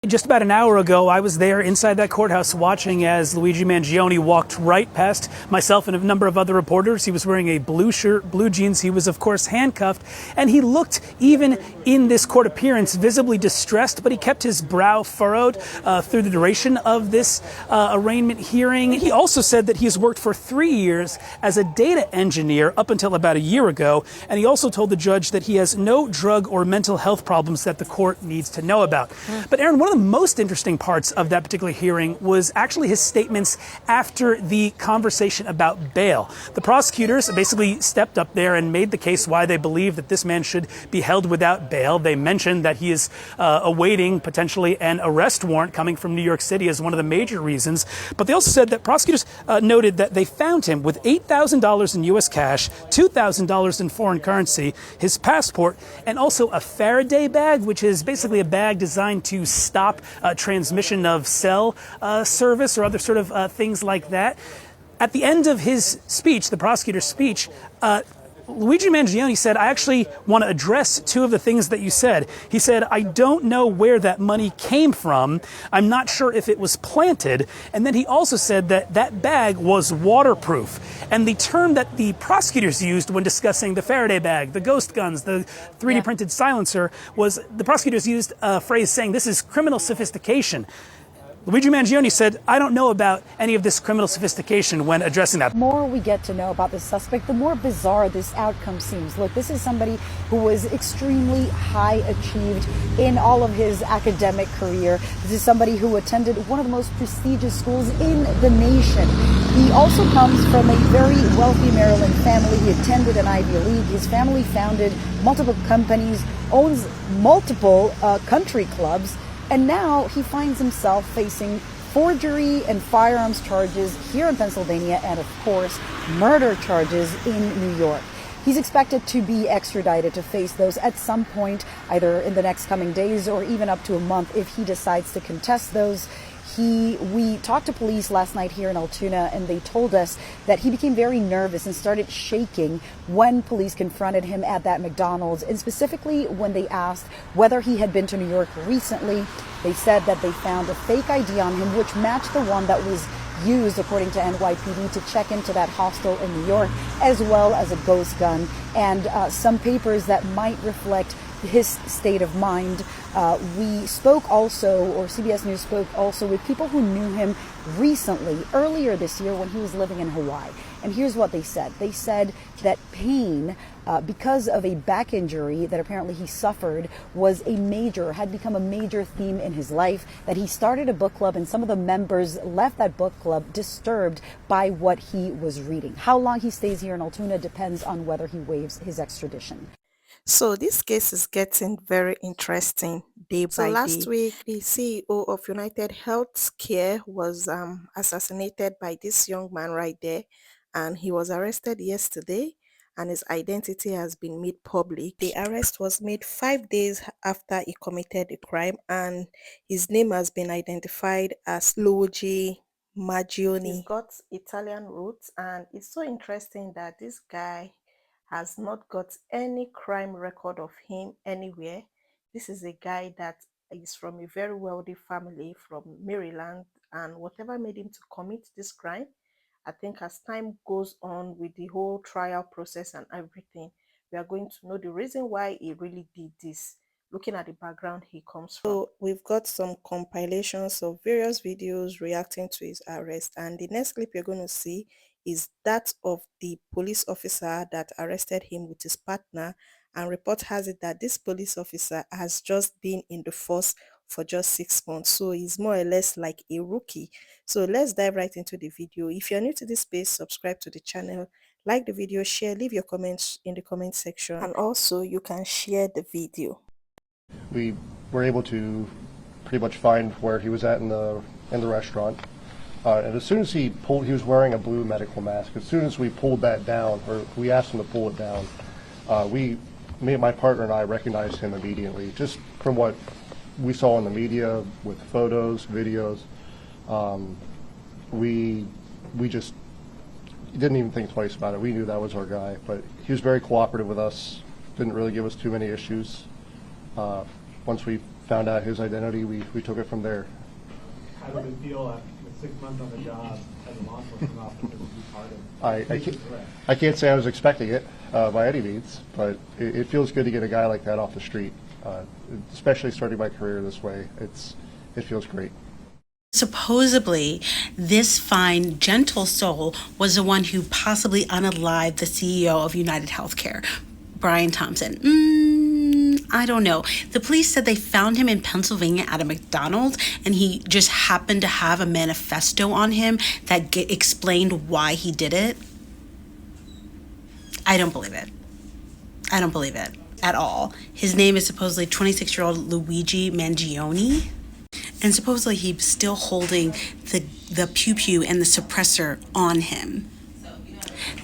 Just about an hour ago, I was there inside that courthouse watching as Luigi Mangione walked right past myself and a number of other reporters. He was wearing a blue shirt, blue jeans. He was, of course, handcuffed, and he looked, even in this court appearance, visibly distressed, but he kept his brow furrowed through the duration of this arraignment hearing. He also said that he has worked for 3 years as a data engineer up until about a year ago, and he also told the judge that he has no drug or mental health problems that the court needs to know about. But Aaron, one of the most interesting parts of that particular hearing was actually his statements after the conversation about bail. The prosecutors basically stepped up there and made the case why they believe that this man should be held without bail. They mentioned that he is awaiting potentially an arrest warrant coming from New York City as one of the major reasons. But they also said that prosecutors noted that they found him with $8,000 in U.S. cash, $2,000 in foreign currency, his passport, and also a Faraday bag, which is basically a bag designed to stop transmission of cell service or other sort of things like that. At the end of his speech, the prosecutor's speech, Luigi Mangione said, I actually want to address two of the things that you said. He said, I don't know where that money came from. I'm not sure if it was planted. And then he also said that that bag was waterproof. And the term that the prosecutors used when discussing the Faraday bag, the ghost guns, the 3D printed silencer, was the prosecutors used a phrase saying this is criminal sophistication. Luigi Mangione said, I don't know about any of this criminal sophistication when addressing that. The more we get to know about the suspect, the more bizarre this outcome seems. Look, this is somebody who was extremely high achieved in all of his academic career. This is somebody who attended one of the most prestigious schools in the nation. He also comes from a very wealthy Maryland family. He attended an Ivy League. His family founded multiple companies, owns multiple country clubs. And now he finds himself facing forgery and firearms charges here in Pennsylvania and, of course, murder charges in New York. He's expected to be extradited to face those at some point, either in the next coming days or even up to a month if he decides to contest those. We talked to police last night here in Altoona, and they told us that he became very nervous and started shaking when police confronted him at that McDonald's, and specifically when they asked whether he had been to New York recently. They said that they found a fake ID on him, which matched the one that was used, according to NYPD, to check into that hostel in New York, as well as a ghost gun and some papers that might reflect his state of mind. We spoke also, or CBS News spoke also, with people who knew him recently, earlier this year when he was living in Hawaii. And here's what they said. They said that pain, because of a back injury that apparently he suffered, had become a major theme in his life, that he started a book club and some of the members left that book club disturbed by what he was reading. How long he stays here in Altoona depends on whether he waives his extradition. So this case is getting very interesting day by day. So last week, the CEO of United Healthcare was assassinated by this young man right there, and he was arrested yesterday, and his identity has been made public. The arrest was made 5 days after he committed the crime, and his name has been identified as Luigi Mangione. He's got Italian roots, and it's so interesting that this guy has not got any crime record of him anywhere. This is a guy that is from a very wealthy family from Maryland, and whatever made him to commit this crime, I think as time goes on with the whole trial process and everything, we are going to know the reason why he really did this, looking at the background he comes from. So we've got some compilations of various videos reacting to his arrest, and the next clip you're going to see is that of the police officer that arrested him with his partner, and report has it that this police officer has just been in the force for just 6 months, so he's more or less like a rookie. So let's dive right into the video. If you're new to this space, subscribe to the channel, like the video, share, leave your comments in the comment section, and also you can share the video. We were able to pretty much find where he was at in the restaurant. And as soon as he was wearing a blue medical mask. As soon as we pulled that down, or we asked him to pull it down, me and my partner and I recognized him immediately, just from what we saw in the media with photos, videos. We just didn't even think twice about it. We knew that was our guy, but he was very cooperative with us. Didn't really give us too many issues. Once we found out his identity, we took it from there. How did it feel with 6 months on the job as a law enforcement officer to be part of? I can't say I was expecting it by any means, but it feels good to get a guy like that off the street, especially starting my career this way. It feels great. Supposedly, this fine, gentle soul was the one who possibly unalived the CEO of United Healthcare, Brian Thompson. I don't know. The police said they found him in Pennsylvania at a McDonald's, and he just happened to have a manifesto on him that explained why he did it. I don't believe it. I don't believe it at all. His name is supposedly 26-year-old Luigi Mangione. And supposedly he's still holding the pew-pew and the suppressor on him.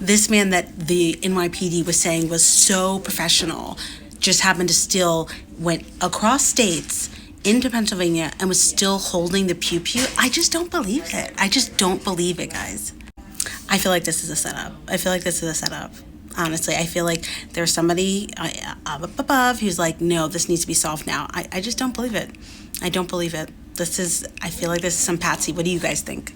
This man that the NYPD was saying was so professional just happened to still went across states into Pennsylvania and was still holding the pew-pew. I just don't believe it. I just don't believe it, guys. I feel like this is a setup. Honestly, I feel like there's somebody up above who's like, no, this needs to be solved now. I just don't believe it. I don't believe it. I feel like this is some patsy. What do you guys think?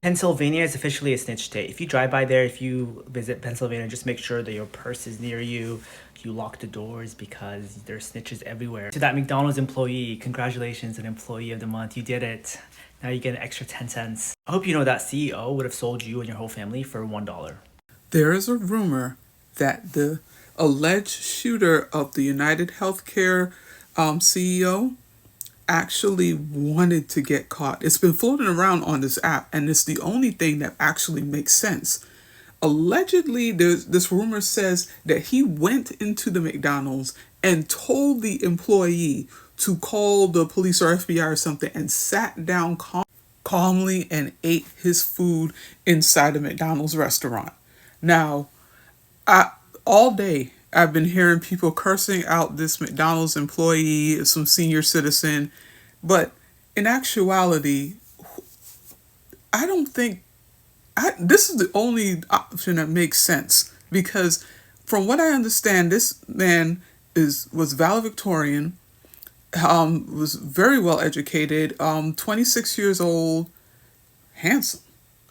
Pennsylvania is officially a snitch state. If you drive by there, if you visit Pennsylvania, just make sure that your purse is near you. You lock the doors because there's snitches everywhere. To that McDonald's employee, congratulations, an employee of the month. You did it. Now you get an extra 10 cents. I hope you know that CEO would have sold you and your whole family for $1. There is a rumor that the alleged shooter of the United Healthcare CEO actually wanted to get caught. It's been floating around on this app, and it's the only thing that actually makes sense. Allegedly, this rumor says that he went into the McDonald's and told the employee to call the police or FBI or something and sat down calmly and ate his food inside the McDonald's restaurant. Now, all day I've been hearing people cursing out this McDonald's employee, some senior citizen, but in actuality, I don't think this is the only option that makes sense, because from what I understand, this man was valedictorian, was very well educated, 26 years old, handsome,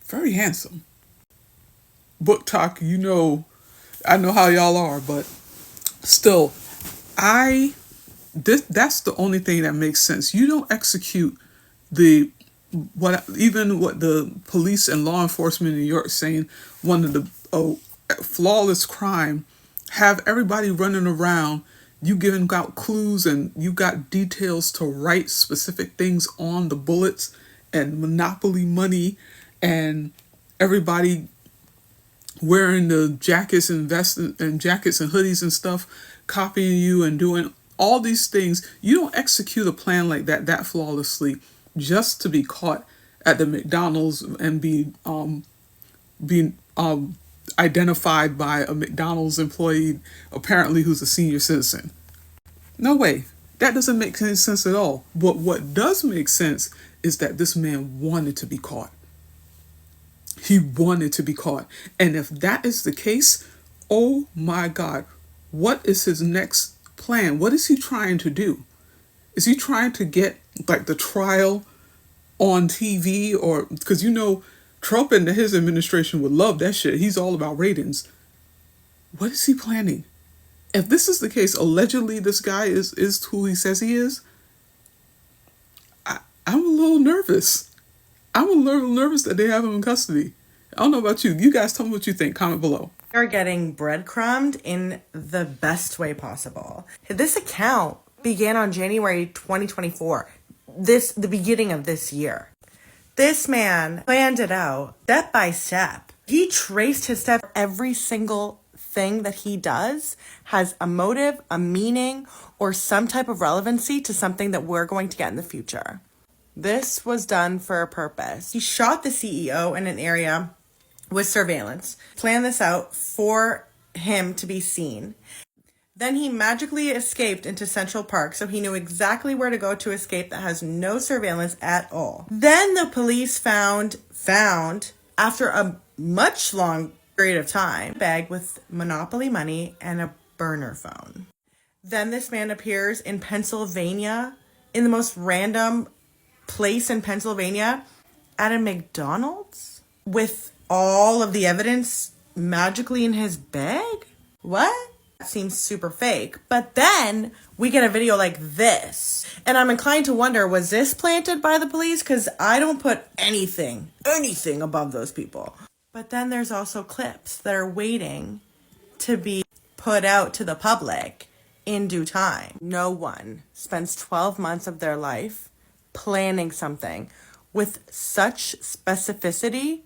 very handsome. Book talk, I know how y'all are, but still, that's the only thing that makes sense. You don't execute what the police and law enforcement in New York saying one of the flawless crime, have everybody running around, you giving out clues and you got details to write specific things on the bullets, and monopoly money, and everybody wearing the jackets and vests and jackets and hoodies and stuff, copying you and doing all these things. You don't execute a plan like that flawlessly just to be caught at the McDonald's and be identified by a McDonald's employee apparently who's a senior citizen. No way. That doesn't make any sense at all. But what does make sense is that this man wanted to be caught. He wanted to be caught. And if that is the case, oh my God, what is his next plan? What is he trying to do? Is he trying to get like the trial on TV? Or because Trump and his administration would love that shit. He's all about ratings. What is he planning? If this is the case, allegedly this guy is who he says he is, I'm a little nervous. I'm a little nervous that they have him in custody. I don't know about you. You guys tell me what you think. Comment below. Are getting breadcrumbed in the best way possible. This account began on January 2024, the beginning of this year. This man planned it out step by step. He traced his step. Every single thing that he does has a motive, a meaning, or some type of relevancy to something that we're going to get in the future. This was done for a purpose. He shot the CEO in an area with surveillance, planned this out for him to be seen. Then he magically escaped into Central Park, so he knew exactly where to go to escape that has no surveillance at all. Then the police found, after a much long period of time, a bag with monopoly money and a burner phone. Then this man appears in Pennsylvania in the most random place in Pennsylvania at a McDonald's with all of the evidence magically in his bag? What? That seems super fake. But then we get a video like this. And I'm inclined to wonder, was this planted by the police? Because I don't put anything above those people. But then there's also clips that are waiting to be put out to the public in due time. No one spends 12 months of their life planning something with such specificity.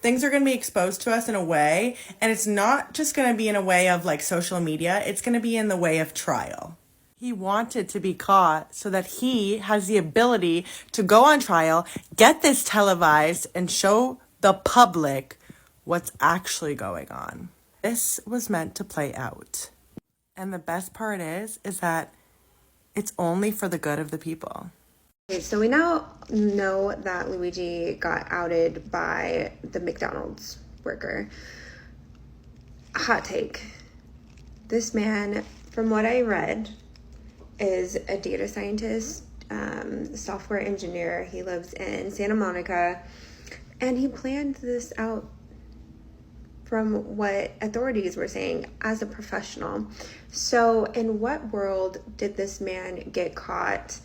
Things are going to be exposed to us in a way, and it's not just going to be in a way of like social media, it's going to be in the way of trial. He wanted to be caught so that he has the ability to go on trial, get this televised, and show the public what's actually going on. This was meant to play out. And the best part is that it's only for the good of the people. Okay, so we now know that Luigi got outed by the McDonald's worker. Hot take. This man, from what I read, is a data scientist, software engineer. He lives in Santa Monica, and he planned this out from what authorities were saying as a professional. So in what world did this man get caught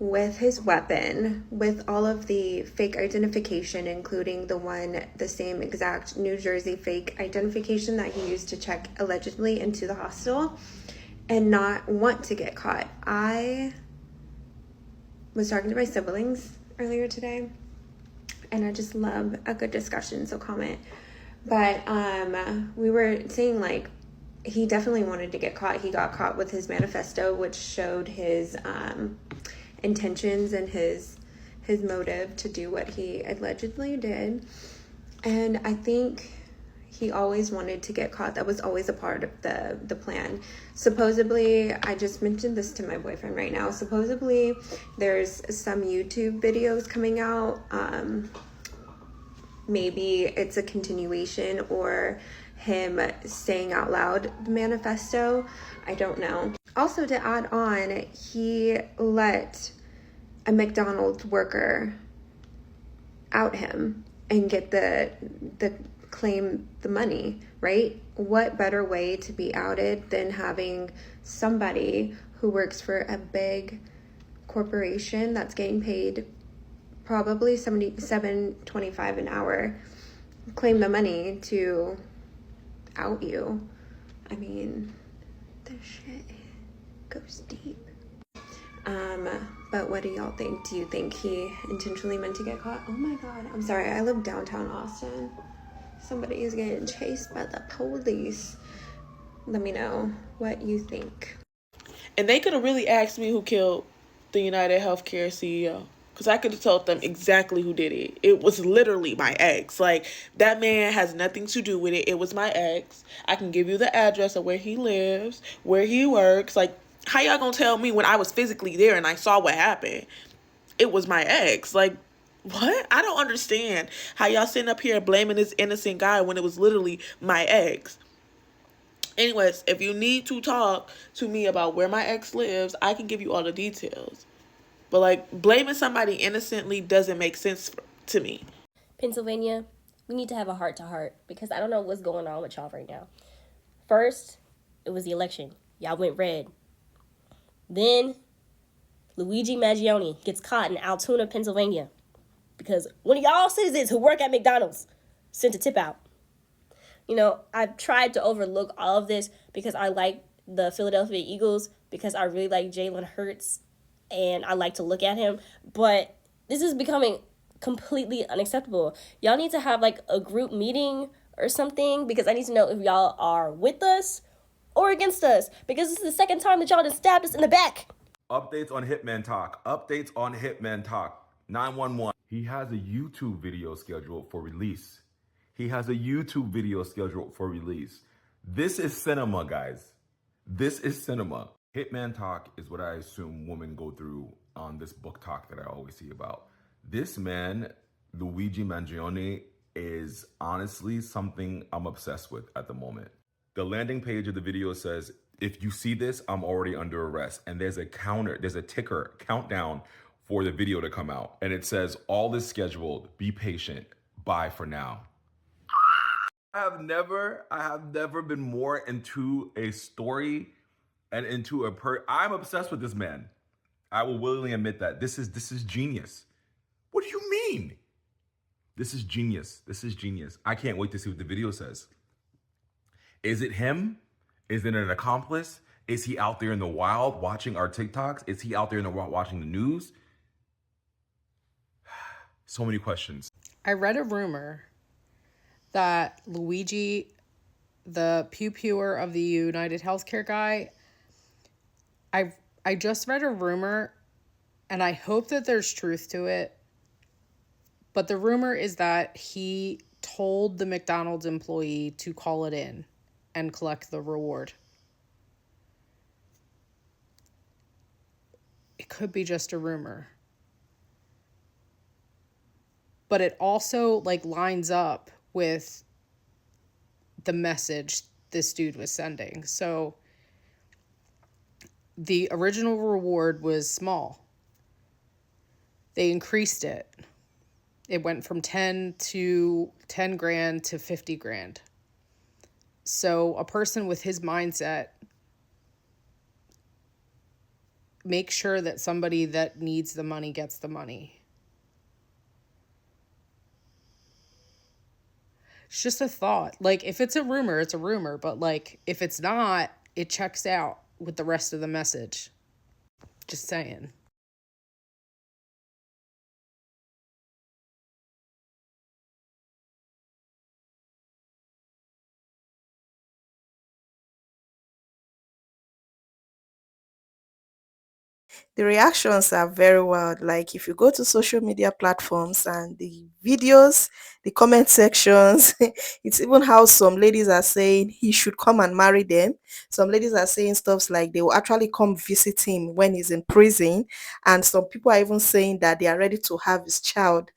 with his weapon, with all of the fake identification, including the same exact New Jersey fake identification that he used to check allegedly into the hostel, and not want to get caught? I was talking to my siblings earlier today, and I just love a good discussion, so comment. But we were saying, like, he definitely wanted to get caught. He got caught with his manifesto, which showed his intentions and his motive to do what he allegedly did. And I think he always wanted to get caught. That was always a part of the plan. Supposedly, I just mentioned this to my boyfriend right now, supposedly there's some YouTube videos coming out. Maybe it's a continuation or him saying out loud the manifesto. I don't know. Also, to add on, he let a McDonald's worker out him and get the claim the money, right? What better way to be outed than having somebody who works for a big corporation that's getting paid probably $77.25 an hour claim the money to out you? I mean, this shit goes deep. But what do y'all think? Do you think he intentionally meant to get caught? Oh my God, I'm sorry, I live downtown Austin. Somebody is getting chased by the police. Let me know what you think. And they could have really asked me who killed the United Healthcare CEO. Because I could have told them exactly who did it. It was literally my ex. Like, that man has nothing to do with it. It was my ex. I can give you the address of where he lives, where he works. Like, how y'all gonna tell me when I was physically there and I saw what happened? It was my ex. Like, what? I don't understand how y'all sitting up here blaming this innocent guy when it was literally my ex. Anyways, if you need to talk to me about where my ex lives, I can give you all the details. But, like, blaming somebody innocently doesn't make sense to me. Pennsylvania, we need to have a heart-to-heart because I don't know what's going on with y'all right now. First, it was the election. Y'all went red. Then, Luigi Mangione gets caught in Altoona, Pennsylvania because one of y'all citizens who work at McDonald's sent a tip out. You know, I've tried to overlook all of this because I like the Philadelphia Eagles, because I really like Jalen Hurts, and I like to look at him, but this is becoming completely unacceptable. Y'all need to have like a group meeting or something, because I need to know if y'all are with us or against us, because this is the second time that y'all just stabbed us in the back. Updates on Hitman Talk. Updates on Hitman Talk. 911. He has a YouTube video scheduled for release. This is cinema, guys. This is cinema. Hitman Talk is what I assume women go through on this book talk that I always see about. This man, Luigi Mangione, is honestly something I'm obsessed with at the moment. The landing page of the video says, If you see this, I'm already under arrest. And there's a ticker, countdown for the video to come out. And it says, all is scheduled, be patient, bye for now. I have never been more into a story and into I'm obsessed with this man. I will willingly admit that. This is genius. What do you mean? This is genius. This is genius. I can't wait to see what the video says. Is it him? Is it an accomplice? Is he out there in the wild watching our TikToks? Is he out there in the wild watching the news? So many questions. I read a rumor that Luigi, the pew-pewer of the United Healthcare guy, I just read a rumor, and I hope that there's truth to it, but the rumor is that he told the McDonald's employee to call it in and collect the reward. It could be just a rumor. But it also lines up with the message this dude was sending. So the original reward was small. They increased it. It went from 10 grand to 50 grand. So a person with his mindset, make sure that somebody that needs the money gets the money. It's just a thought. If it's a rumor, it's a rumor. But if it's not, it checks out with the rest of the message. Just saying. The reactions are very wild. Like if you go to social media platforms and the videos, the comment sections, it's even how some ladies are saying he should come and marry them. Some ladies are saying stuff like they will actually come visit him when he's in prison. And some people are even saying that they are ready to have his child.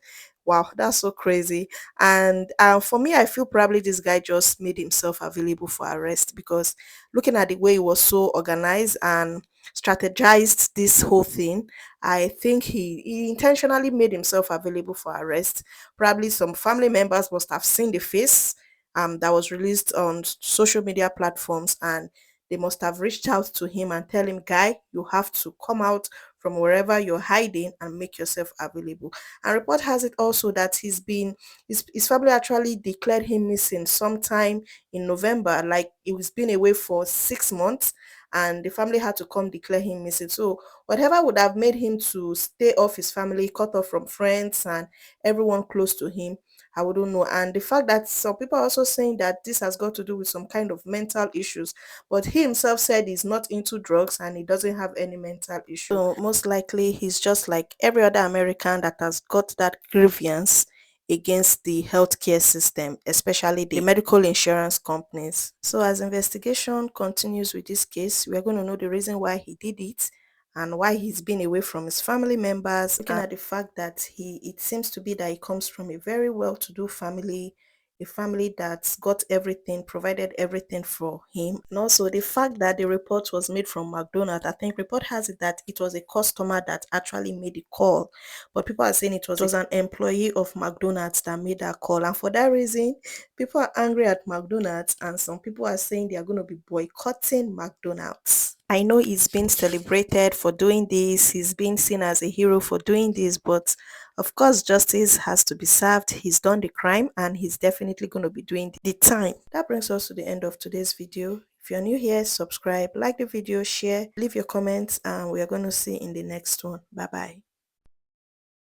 Wow, that's so crazy. And for me, I feel probably this guy just made himself available for arrest, because looking at the way he was so organized and strategized this whole thing, I think he intentionally made himself available for arrest. Probably some family members must have seen the face that was released on social media platforms, and they must have reached out to him and tell him, guy, you have to come out from wherever you're hiding and make yourself available. And report has it also that his family actually declared him missing sometime in November. Like he was been away for 6 months, and the family had to come declare him missing. So whatever would have made him to stay off his family, cut off from friends and everyone close to him, I wouldn't know. And the fact that some people are also saying that this has got to do with some kind of mental issues, but he himself said he's not into drugs and he doesn't have any mental issue. So most likely he's just like every other American that has got that grievance against the healthcare system, especially the medical insurance companies. So as investigation continues with this case, we are going to know the reason why he did it and why he's been away from his family members. Looking at the fact that it seems to be that he comes from a very well-to-do family, a family that's got everything, provided everything for him. And also the fact that the report was made from McDonald's, I think report has it that it was a customer that actually made the call, but people are saying it was an employee of McDonald's that made that call. And for that reason, people are angry at McDonald's, and some people are saying they are going to be boycotting McDonald's. I know he's been celebrated for doing this, he's been seen as a hero for doing this, but of course, justice has to be served. He's done the crime and he's definitely going to be doing the time. That brings us to the end of today's video. If you're new here, subscribe, like the video, share, leave your comments, and we are going to see you in the next one. Bye bye.